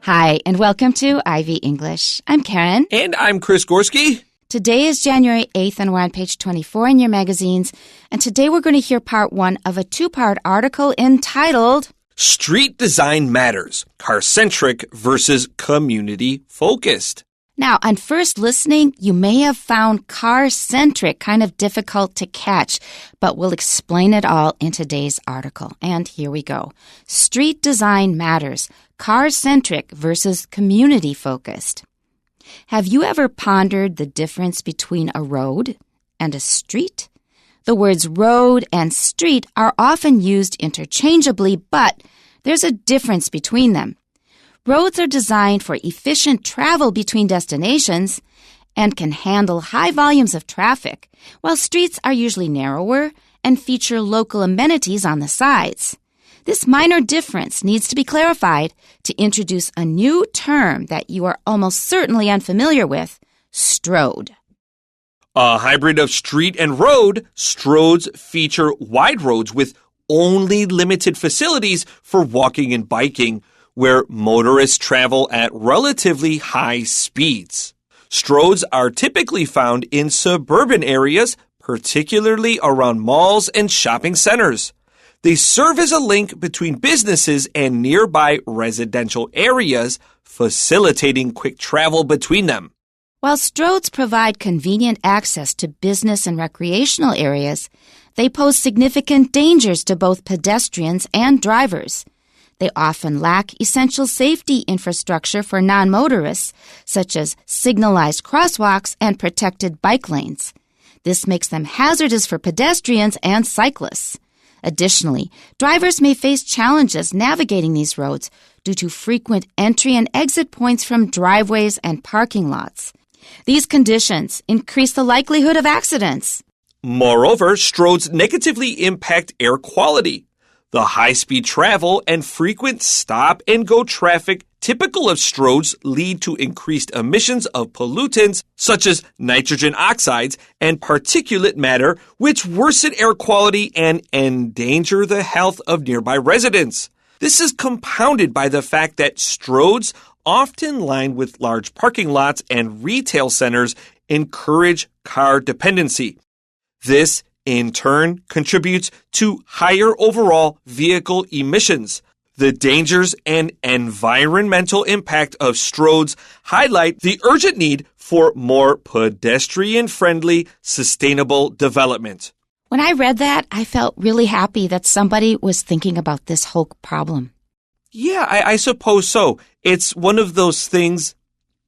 Hi, and welcome to Ivy English. I'm Karen. And I'm Chris Gorski. Today is January 8th, and we're on page 24 in your magazines. And today we're going to hear part one of a two-part article entitled Street Design Matters, Car-Centric versus Community-Focused. Now, on first listening, you may have found car-centric kind of difficult to catch, but we'll explain it all in today's article. And here we go. Street design matters, car-centric versus community-focused. Have you ever pondered the difference between a road and a street? The words road and street are often used interchangeably, but there's a difference between them. Roads are designed for efficient travel between destinations and can handle high volumes of traffic, while streets are usually narrower and feature local amenities on the sides. This minor difference needs to be clarified to introduce a new term that you are almost certainly unfamiliar with, strode. A hybrid of street and road, stroads feature wide roads with only limited facilities for walking and biking, where motorists travel at relatively high speeds. Stroads are typically found in suburban areas, particularly around malls and shopping centers. They serve as a link between businesses and nearby residential areas, facilitating quick travel between them. While stroads provide convenient access to business and recreational areas, they pose significant dangers to both pedestrians and drivers. They often lack essential safety infrastructure for non-motorists, such as signalized crosswalks and protected bike lanes. This makes them hazardous for pedestrians and cyclists. Additionally, drivers may face challenges navigating these roads due to frequent entry and exit points from driveways and parking lots. These conditions increase the likelihood of accidents. Moreover, stroads negatively impact air quality. The high-speed travel and frequent stop-and-go traffic typical of stroads lead to increased emissions of pollutants such as nitrogen oxides and particulate matter, which worsen air quality and endanger the health of nearby residents. This is compounded by the fact that stroads, often lined with large parking lots and retail centers, encourage car dependency. This in turn, contributes to higher overall vehicle emissions. The dangers and environmental impact of stroads highlight the urgent need for more pedestrian-friendly, sustainable development. When I read that, I felt really happy that somebody was thinking about this whole problem. Yeah, I suppose so. It's one of those things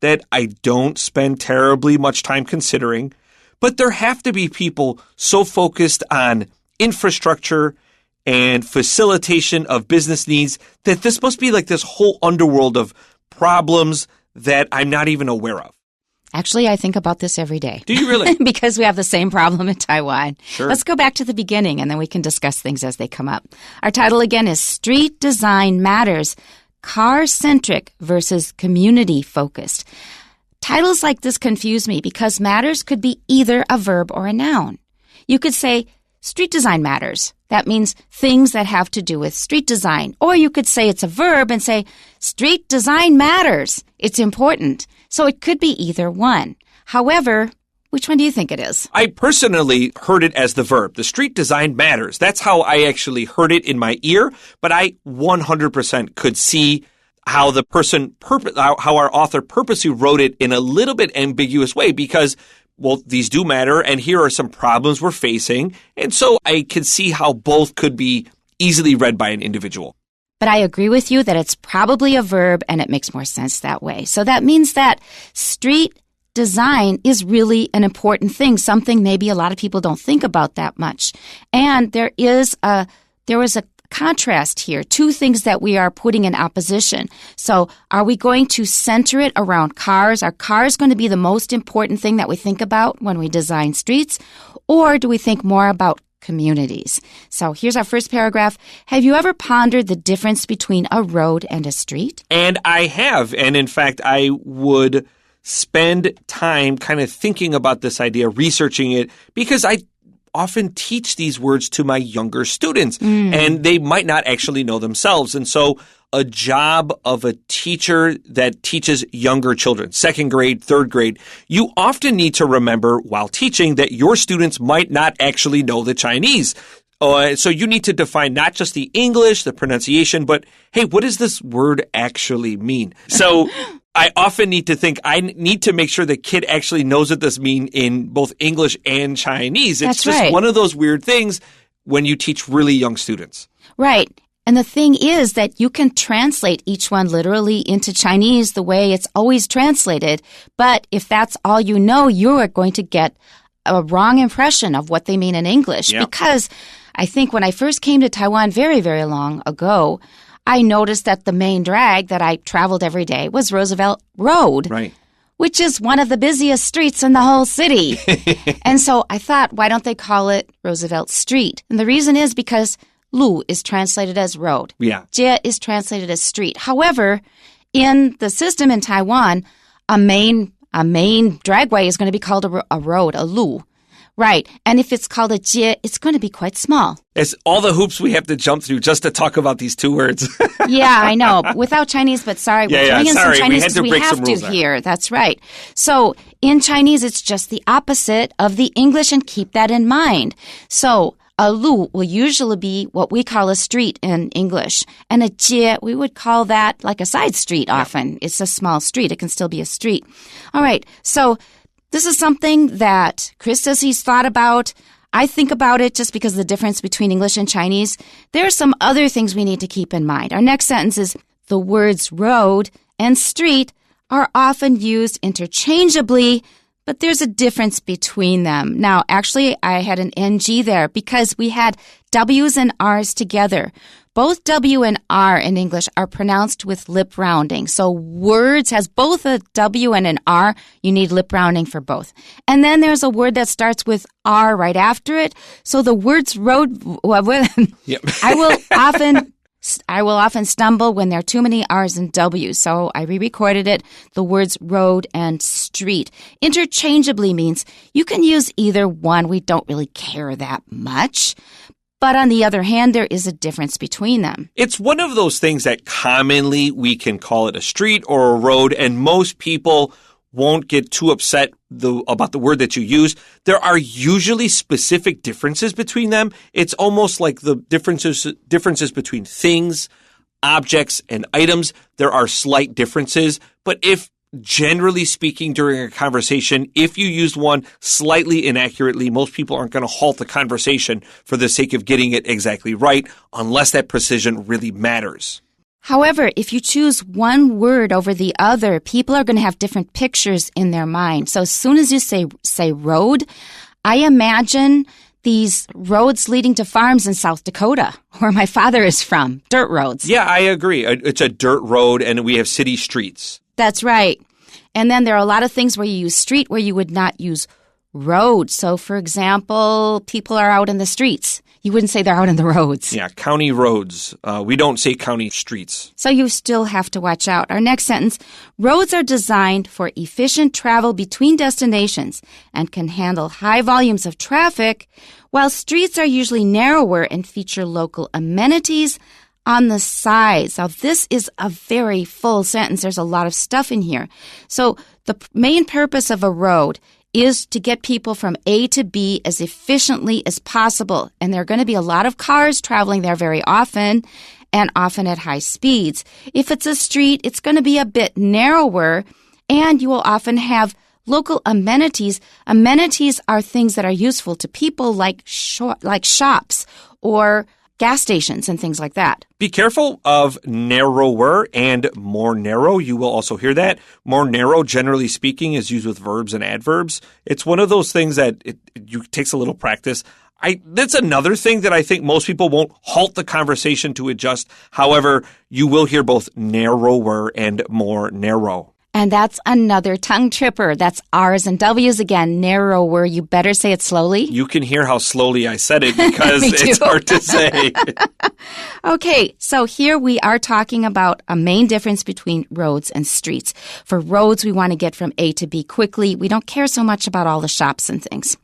that I don't spend terribly much time considering. But there have to be people so focused on infrastructure and facilitation of business needs that this must be like this whole underworld of problems that I'm not even aware of. Actually, I think about this every day. Do you really? Because we have the same problem in Taiwan. Sure. Let's go back to the beginning, and then we can discuss things as they come up. Our title again is Street Design Matters, Car-Centric versus Community-Focused. Titles like this confuse me because matters could be either a verb or a noun. You could say, street design matters. That means things that have to do with street design. Or you could say it's a verb and say, street design matters. It's important. So it could be either one. However, which one do you think it is? I personally heard it as the verb. The street design matters. That's how I actually heard it in my ear. But I 100% could see how how our author purposely wrote it in a little bit ambiguous way because, well, these do matter, and here are some problems we're facing. And so I can see how both could be easily read by an individual. But I agree with you that it's probably a verb, and it makes more sense that way. So that means that street design is really an important thing, something maybe a lot of people don't think about that much. And there was a contrast here, two things that we are putting in opposition. So are we going to center it around cars? Are cars going to be the most important thing that we think about when we design streets? Or do we think more about communities? So here's our first paragraph. Have you ever pondered the difference between a road and a street? And I have. And in fact, I would spend time kind of thinking about this idea, researching it, because I often teach these words to my younger students, and they might not actually know themselves. And so a job of a teacher that teaches younger children, second grade, third grade, you often need to remember while teaching that your students might not actually know the Chinese. So you need to define not just the English, the pronunciation, but, hey, what does this word actually mean? So I often need to think I need to make sure the kid actually knows what this means in both English and Chinese. It's just one of those weird things when you teach really young students. Right. And the thing is that you can translate each one literally into Chinese the way it's always translated. But if that's all you know, you are going to get a wrong impression of what they mean in English. Yep. Because I think when I first came to Taiwan very, very long ago, I noticed that the main drag that I traveled every day was Roosevelt Road. Right. Which is one of the busiest streets in the whole city. And so I thought, why don't they call it Roosevelt Street? And the reason is because Lu is translated as road. Yeah. Jie is translated as street. However, in the system in Taiwan, a main dragway is going to be called a road, a Lu. Right. And if it's called a jie, it's going to be quite small. It's all the hoops we have to jump through just to talk about these two words. Yeah, I know. Without Chinese, but sorry. We're doing in some Chinese because we have to here. That's right. So in Chinese, it's just the opposite of the English, and keep that in mind. So a lu will usually be what we call a street in English. And a jie, we would call that like a side street often. Yeah. It's a small street. It can still be a street. All right. So this is something that Chris says he's thought about. I think about it just because of the difference between English and Chinese. There are some other things we need to keep in mind. Our next sentence is the words road and street are often used interchangeably, but there's a difference between them. Now, actually, I had an NG there because we had W's and R's together. Both W and R in English are pronounced with lip rounding. So words has both a W and an R. You need lip rounding for both. And then there's a word that starts with R right after it. So the words road, yep. I will often stumble when there are too many R's and W's. So I re-recorded it. The words road and street interchangeably means you can use either one. We don't really care that much. But on the other hand, there is a difference between them. It's one of those things that commonly we can call it a street or a road, and most people won't get too upset about the word that you use. There are usually specific differences between them. It's almost like the differences between things, objects, and items. There are slight differences, but if generally speaking, during a conversation, if you used one slightly inaccurately, most people aren't going to halt the conversation for the sake of getting it exactly right, unless that precision really matters. However, if you choose one word over the other, people are going to have different pictures in their mind. So as soon as you say road, I imagine these roads leading to farms in South Dakota, where my father is from, dirt roads. Yeah, I agree. It's a dirt road, and we have city streets. That's right. And then there are a lot of things where you use street where you would not use road. So, for example, people are out in the streets. You wouldn't say they're out in the roads. Yeah, county roads. We don't say county streets. So you still have to watch out. Our next sentence, roads are designed for efficient travel between destinations and can handle high volumes of traffic, while streets are usually narrower and feature local amenities on the sides. Now, this is a very full sentence. There's a lot of stuff in here. So the main purpose of a road is to get people from A to B as efficiently as possible. And there are going to be a lot of cars traveling there very often, and often at high speeds. If it's a street, it's going to be a bit narrower, and you will often have local amenities. Amenities are things that are useful to people like shops or gas stations and things like that. Be careful of narrower and more narrow. You will also hear that. More narrow, generally speaking, is used with verbs and adverbs. It's one of those things that it takes a little practice. That's another thing that I think most people won't halt the conversation to adjust. However, you will hear both narrower and more narrow. And that's another tongue tripper. That's R's and W's again, narrower. You better say it slowly. You can hear how slowly I said it because it's hard to say. Okay, so here we are talking about a main difference between roads and streets. For roads, we want to get from A to B quickly. We don't care so much about all the shops and things.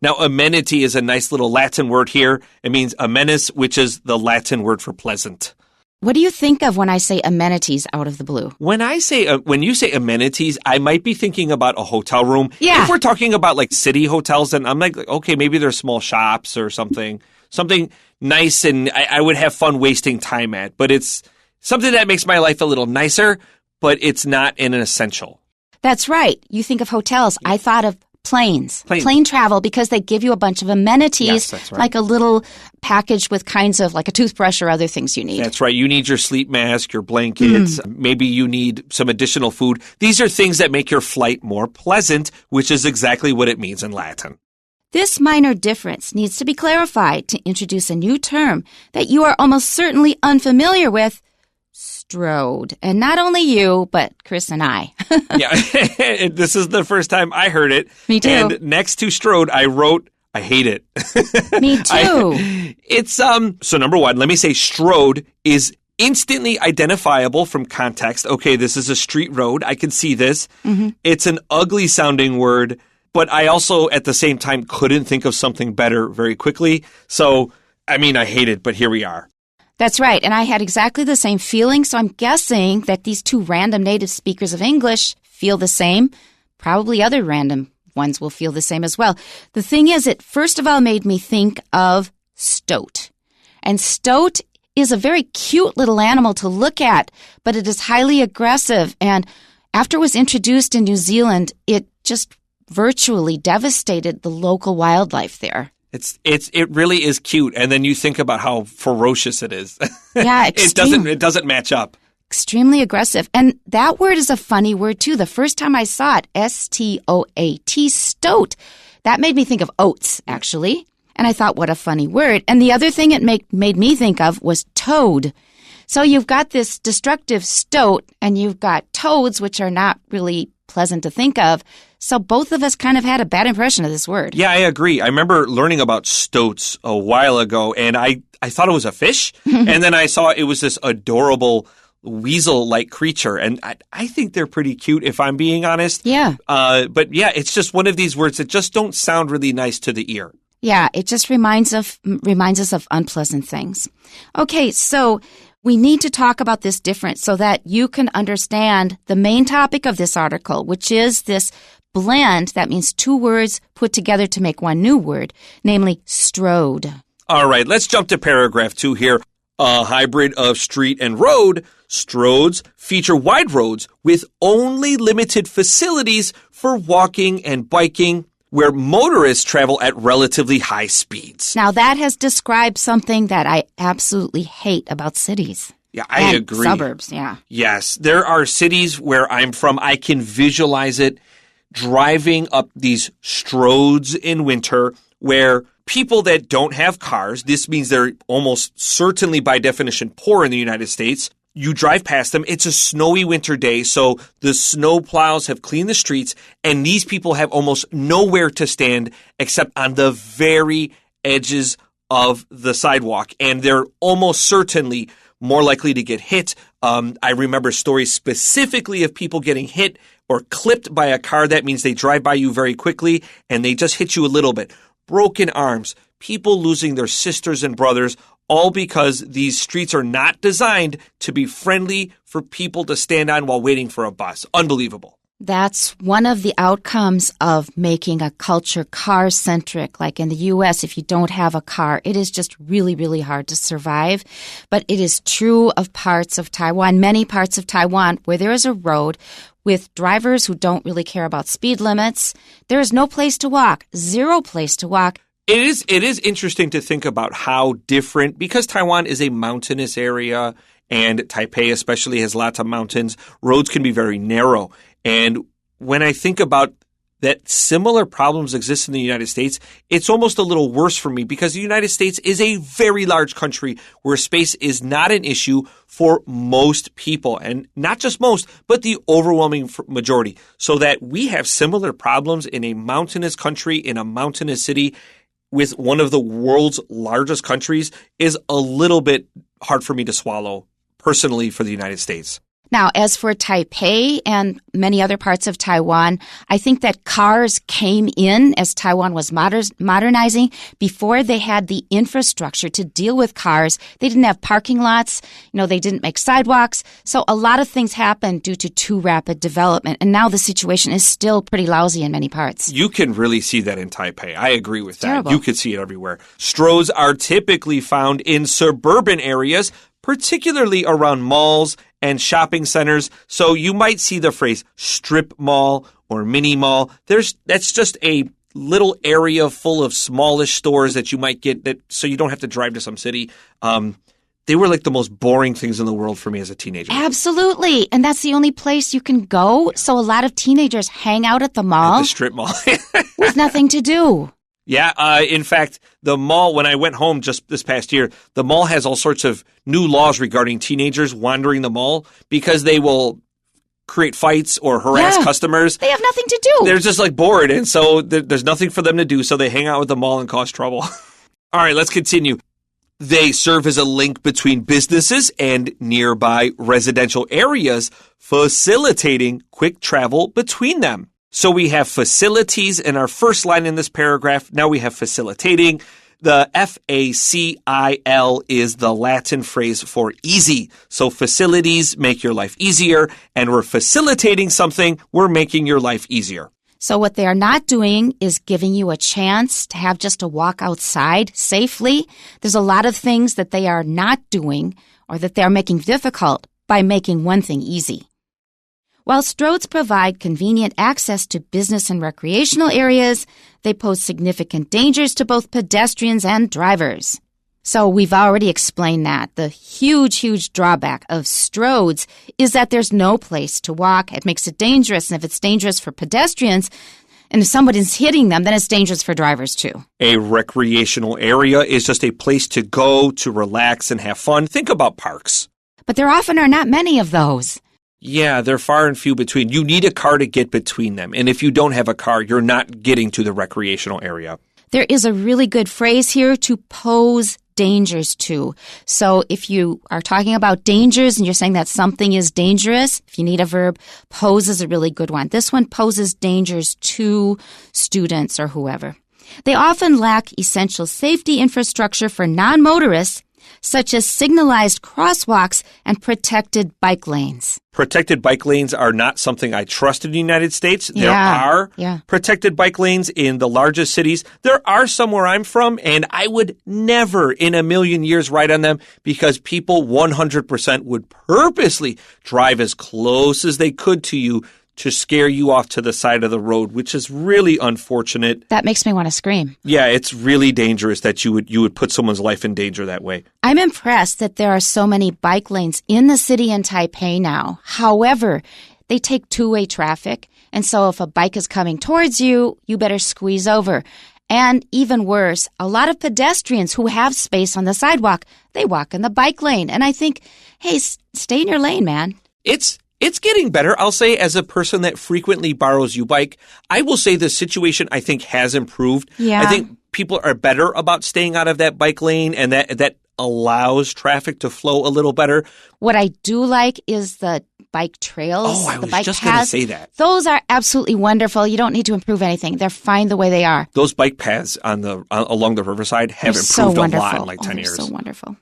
Now, amenity is a nice little Latin word here. It means amenis, which is the Latin word for pleasant. What do you think of when I say amenities out of the blue? When you say amenities, I might be thinking about a hotel room. Yeah. If we're talking about like city hotels, then I'm like, okay, maybe they're small shops or something nice and I would have fun wasting time at. But it's something that makes my life a little nicer, but it's not an essential. That's right. You think of hotels. I thought of planes. Plane travel, because they give you a bunch of amenities, yes, that's right. like a little package with kinds of like a toothbrush or other things you need. That's right. You need your sleep mask, your blankets. Maybe you need some additional food. These are things that make your flight more pleasant, which is exactly what it means in Latin. This minor difference needs to be clarified to introduce a new term that you are almost certainly unfamiliar with, strode. And not only you, but Chris and I. Yeah, this is the first time I heard it. Me too. And next to strode, I wrote, I hate it. Me too. So number one, let me say strode is instantly identifiable from context. Okay, this is a street road. I can see this. It's an ugly sounding word, but I also at the same time couldn't think of something better very quickly. So, I hate it, but here we are. That's right, and I had exactly the same feeling, so I'm guessing that these two random native speakers of English feel the same. Probably other random ones will feel the same as well. The thing is, it first of all made me think of stoat. And stoat is a very cute little animal to look at, but it is highly aggressive, and after it was introduced in New Zealand, it just virtually devastated the local wildlife there. It really is cute, and then you think about how ferocious it is. Yeah, it doesn't match up. Extremely aggressive, and that word is a funny word too. The first time I saw it, S-T-O-A-T, stoat, that made me think of oats actually, and I thought, what a funny word. And the other thing it made me think of was toad. So you've got this destructive stoat, and you've got toads, which are not really pleasant to think of. So both of us kind of had a bad impression of this word. Yeah, I agree. I remember learning about stoats a while ago, and I thought it was a fish, and then I saw it was this adorable weasel-like creature, and I think they're pretty cute, if I'm being honest. Yeah. But yeah, it's just one of these words that just don't sound really nice to the ear. Yeah, it just reminds us of unpleasant things. Okay, so we need to talk about this difference so that you can understand the main topic of this article, which is this blend, that means two words put together to make one new word, namely strode. All right, let's jump to paragraph 2 here. A hybrid of street and road, stroads feature wide roads with only limited facilities for walking and biking, where motorists travel at relatively high speeds. Now, that has described something that I absolutely hate about cities. Yeah, I agree. Suburbs, yeah. Yes, there are cities where I'm from. I can visualize it. Driving up these stroads in winter where people that don't have cars, this means they're almost certainly by definition poor in the United States, you drive past them. It's a snowy winter day, so the snow plows have cleaned the streets, and these people have almost nowhere to stand except on the very edges of the sidewalk, and they're almost certainly more likely to get hit. I remember stories specifically of people getting hit or clipped by a car. That means they drive by you very quickly and they just hit you a little bit. Broken arms, people losing their sisters and brothers, all because these streets are not designed to be friendly for people to stand on while waiting for a bus. Unbelievable. That's one of the outcomes of making a culture car-centric. Like in the U.S., if you don't have a car, it is just really, really hard to survive. But it is true of parts of Taiwan, many parts of Taiwan, where there is a road with drivers who don't really care about speed limits. There is no place to walk, zero place to walk. It is interesting to think about how different, because Taiwan is a mountainous area, and Taipei especially has lots of mountains, roads can be very narrow. And when I think about that similar problems exist in the United States, it's almost a little worse for me because the United States is a very large country where space is not an issue for most people. And not just most, but the overwhelming majority. So that we have similar problems in a mountainous country, in a mountainous city with one of the world's largest countries is a little bit hard for me to swallow personally for the United States. Now, as for Taipei and many other parts of Taiwan, I think that cars came in as Taiwan was modernizing before they had the infrastructure to deal with cars. They didn't have parking lots. They didn't make sidewalks. So a lot of things happened due to too rapid development. And now the situation is still pretty lousy in many parts. You can really see that in Taipei. I agree with that. Terrible. You could see it everywhere. Stroads are typically found in suburban areas, particularly around malls and shopping centers. So you might see the phrase strip mall or mini mall. That's just a little area full of smallish stores that you might get so you don't have to drive to some city. They were like the most boring things in the world for me as a teenager. Absolutely. And that's the only place you can go. So a lot of teenagers hang out at the mall. At the strip mall. With nothing to do. Yeah, in fact, the mall, when I went home just this past year, the mall has all sorts of new laws regarding teenagers wandering the mall because they will create fights or harass customers. They have nothing to do. They're just like bored, and so there's nothing for them to do, so they hang out with the mall and cause trouble. All right, let's continue. They serve as a link between businesses and nearby residential areas, facilitating quick travel between them. So we have facilities in our first line in this paragraph. Now we have facilitating. The F-A-C-I-L is the Latin phrase for easy. So facilities make your life easier, and we're facilitating something, we're making your life easier. So what they are not doing is giving you a chance to have just a walk outside safely. There's a lot of things that they are not doing or that they are making difficult by making one thing easy. While stroads provide convenient access to business and recreational areas, they pose significant dangers to both pedestrians and drivers. So we've already explained that. The huge drawback of stroads is that there's no place to walk. It makes it dangerous. And if it's dangerous for pedestrians, and if somebody's hitting them, then it's dangerous for drivers too. A recreational area is just a place to go to relax and have fun. Think about parks. But there often are not many of those. Yeah, they're far and few between. You need a car to get between them. And if you don't have a car, you're not getting to the recreational area. There is a really good phrase here, to pose dangers to. So if you are talking about dangers and you're saying that something is dangerous, if you need a verb, pose is a really good one. This one poses dangers to students or whoever. They often lack essential safety infrastructure for non-motorists, such as signalized crosswalks and protected bike lanes. Protected bike lanes are not something I trust in the United States. There are protected bike lanes in the largest cities. There are some where I'm from, and I would never in a million years ride on them because people 100% would purposely drive as close as they could to you to scare you off to the side of the road, which is really unfortunate. That makes me want to scream. Yeah, it's really dangerous that you would put someone's life in danger that way. I'm impressed that there are so many bike lanes in the city in Taipei now. However, they take two-way traffic, and so if a bike is coming towards you, you better squeeze over. And even worse, a lot of pedestrians who have space on the sidewalk, they walk in the bike lane. And I think, hey, stay in your lane, man. It's getting better. I'll say, as a person that frequently borrows U-Bike, I will say the situation, I think, has improved. Yeah. I think people are better about staying out of that bike lane, and that allows traffic to flow a little better. What I do like is the bike trails. Oh, I the was bike just going to say that. Those are absolutely wonderful. You don't need to improve anything. They're fine the way they are. Those bike paths along the riverside have improved a lot in like 10 years. So wonderful.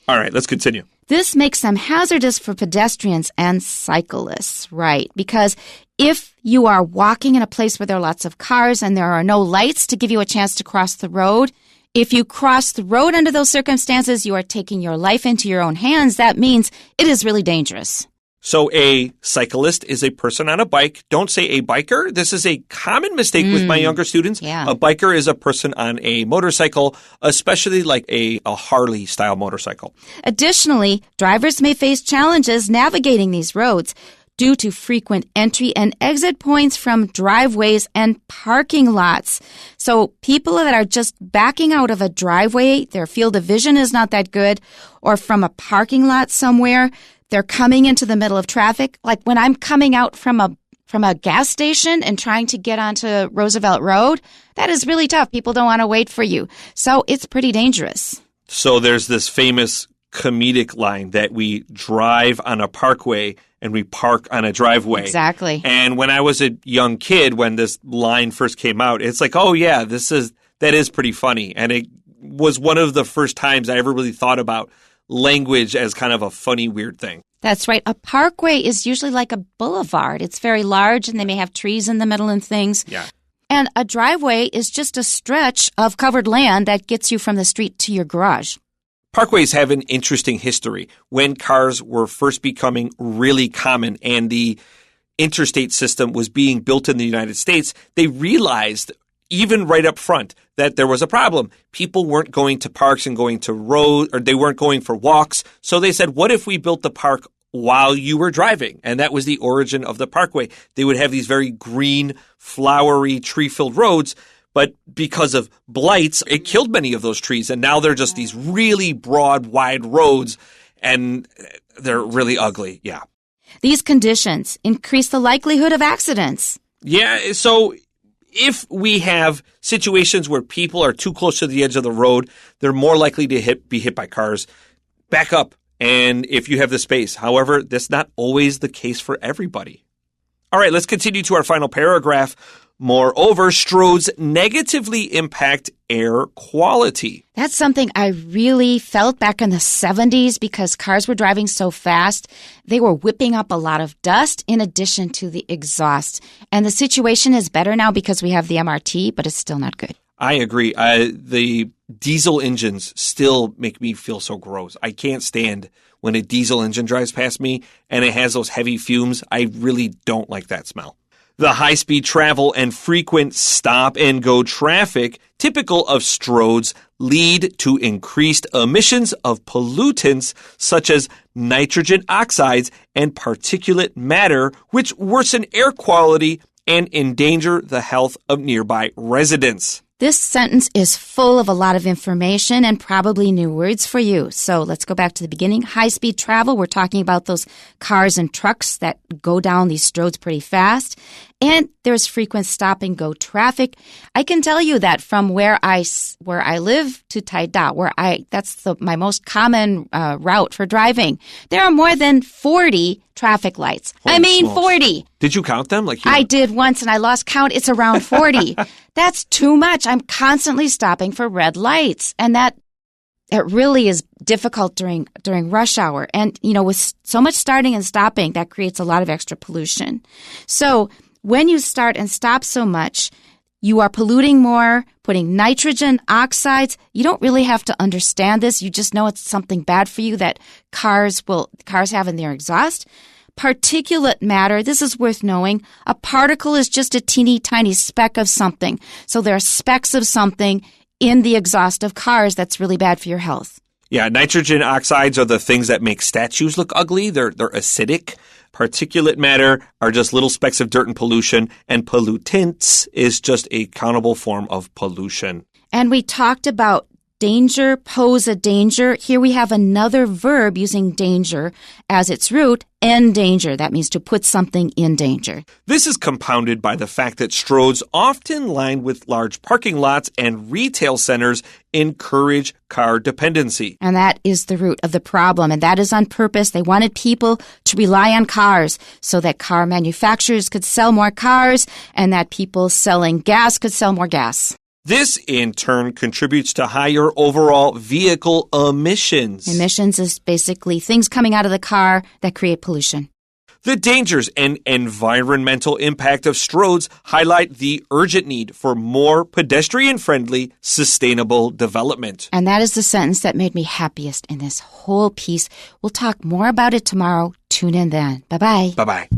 All right, let's continue. This makes them hazardous for pedestrians and cyclists, right? Because if you are walking in a place where there are lots of cars and there are no lights to give you a chance to cross the road, if you cross the road under those circumstances, you are taking your life into your own hands. That means it is really dangerous. So a cyclist is a person on a bike. Don't say a biker. This is a common mistake with my younger students. Yeah. A biker is a person on a motorcycle, especially like a Harley-style motorcycle. Additionally, drivers may face challenges navigating these roads due to frequent entry and exit points from driveways and parking lots. So people that are just backing out of a driveway, their field of vision is not that good, or from a parking lot somewhere, they're coming into the middle of traffic. Like when I'm coming out from a gas station and trying to get onto Roosevelt Road, that is really tough. People don't want to wait for you. So it's pretty dangerous. So there's this famous comedic line that we drive on a parkway and we park on a driveway. Exactly. And when I was a young kid, when this line first came out, it's like, oh yeah, that is pretty funny. And it was one of the first times I ever really thought about language as kind of a funny, weird thing. That's right. A parkway is usually like a boulevard. It's very large and they may have trees in the middle and things. Yeah. And a driveway is just a stretch of covered land that gets you from the street to your garage. Parkways have an interesting history. When cars were first becoming really common and the interstate system was being built in the United States, they realized, even right up front, that there was a problem. People weren't going to parks and going to roads, or they weren't going for walks. So they said, what if we built the park while you were driving? And that was the origin of the parkway. They would have these very green, flowery, tree-filled roads, but because of blights, it killed many of those trees. And now they're just these really broad, wide roads, and they're really ugly. Yeah. These conditions increase the likelihood of accidents. Yeah, so if we have situations where people are too close to the edge of the road, they're more likely to be hit by cars. Back up, and if you have the space. However, that's not always the case for everybody. All right, let's continue to our final paragraph. Moreover, stroads negatively impact air quality. That's something I really felt back in the 70s because cars were driving so fast. They were whipping up a lot of dust in addition to the exhaust. And the situation is better now because we have the MRT, but it's still not good. I agree. The diesel engines still make me feel so gross. I can't stand when a diesel engine drives past me and it has those heavy fumes. I really don't like that smell. The high-speed travel and frequent stop-and-go traffic typical of stroads lead to increased emissions of pollutants such as nitrogen oxides and particulate matter, which worsen air quality and endanger the health of nearby residents. This sentence is full of a lot of information and probably new words for you. So let's go back to the beginning. High-speed travel, we're talking about those cars and trucks that go down these stroads pretty fast. And there's frequent stop-and-go traffic. I can tell you that from where I live to Taida, that's my most common route for driving. There are more than 40 traffic lights. Holy smokes. 40. Did you count them? I did once and I lost count. It's around 40. That's too much. I'm constantly stopping for red lights. And it really is difficult during rush hour. And, with so much starting and stopping, that creates a lot of extra pollution. So when you start and stop so much, you are polluting more, putting nitrogen oxides. You don't really have to understand this. You just know it's something bad for you that cars have in their exhaust. Particulate matter, this is worth knowing. A particle is just a teeny tiny speck of something. So there are specks of something in the exhaust of cars that's really bad for your health. Yeah, nitrogen oxides are the things that make statues look ugly. They're acidic. Particulate matter are just little specks of dirt and pollution, and pollutants is just a countable form of pollution. And we talked about danger, pose a danger. Here we have another verb using danger as its root, endanger. That means to put something in danger. This is compounded by the fact that stroads often lined with large parking lots and retail centers encourage car dependency. And that is the root of the problem, and that is on purpose. They wanted people to rely on cars so that car manufacturers could sell more cars and that people selling gas could sell more gas. This, in turn, contributes to higher overall vehicle emissions. Emissions is basically things coming out of the car that create pollution. The dangers and environmental impact of stroads highlight the urgent need for more pedestrian-friendly, sustainable development. And that is the sentence that made me happiest in this whole piece. We'll talk more about it tomorrow. Tune in then. Bye-bye. Bye-bye.